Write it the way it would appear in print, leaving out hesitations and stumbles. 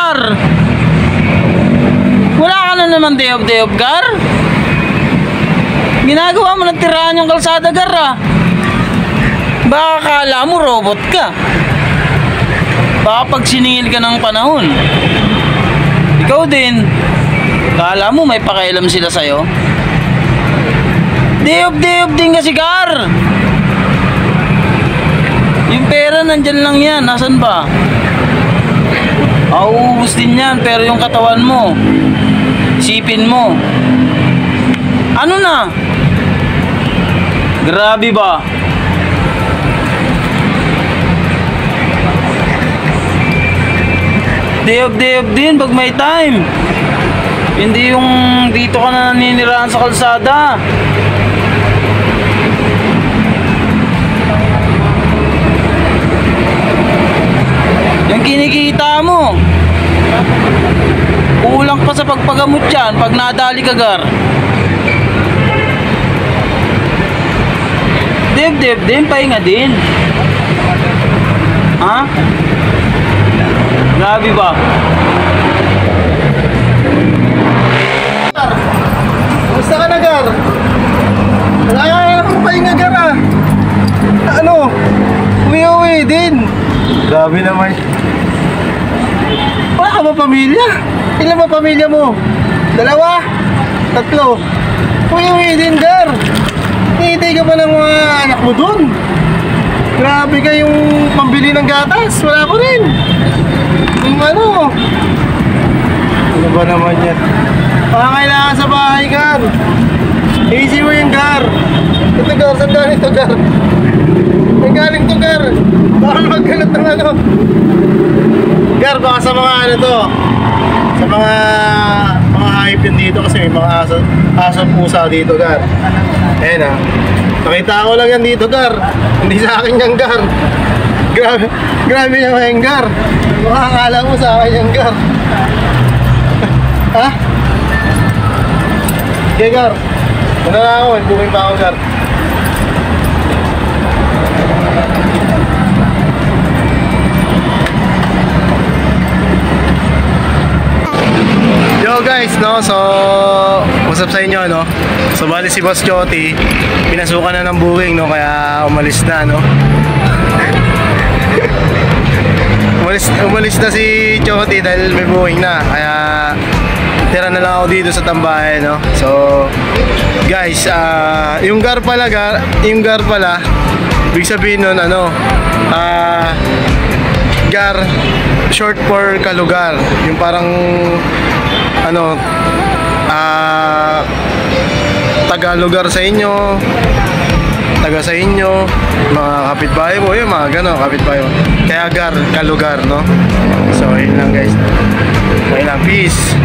Gar? Wala ka na naman day off, Gar? Ginagawa mo ng tirahan yung kalsada, Gar, ah. Baka kala mo robot ka. Baka pag siningil ka ng panahon. Ikaw din. Kala mo may pakialam sila sa'yo. Day off din kasi, Gar. Yung pera nandyan lang yan. Nasaan ba? Auubos din yan. Pero yung katawan mo, isipin mo. Ano na? Grabe ba? Day off din pag may time. Hindi yung dito ka na naniniraan sa kalsada. Yung kinikita mo, kulang pa sa pagpagamot yan pag nadali ka, Gar. Dev din, pahinga din. Ha? Grabe ba? Gusto ka na, Gar? Wala akong pahinga, Gar, ah. Ano? Uwi din. Grabe naman. Wala ka ba pamilya? Ilan ba pamilya mo? 2? 3? Uwi din, Gar. Hihintay ka pa ng mga anak mo dun. Grabe ka yung pambili ng gatas. Wala ko rin. Yung ano? Ano ba naman yan? Kailangan sa bahay, Gar. Easy mo yung, Gar. Ito, Gar. Saan galing ito, Gar? Saan galing ito, Gar? Baka magkalat ng ano. Gar, baka sa mga ano to. Sa mga hype yun dito kasi may mga aso pusa dito, Gar. Ayan, ah. Nakita ko lang yan dito, Gar. Hindi sa akin yan, Gar. Grabe naman yung, Gar. Baka akala mo sa akin yan, Gar. Ha? Okay, Gar. Muna na ako. Buking pa ako, Gar. Yo guys, no, so what's up sa inyo, no? So bali si Boss Choti pinasukan na ng buwing, no, kaya umalis na, no. umalis na si Choti dahil may buwing na, kaya tira na lang ako dito sa tambahay, no. So guys, yung Gar pala, ibig sabihin nun, ano, Gar, short for kalugar. Yung parang ano, taga-lugar sa inyo, taga sa inyo, mga kapitbahay mo, yung mga gano'n, kapitbahay mo. Kaya Gar, kalugar, no? So, yun lang guys. Okay lang, peace.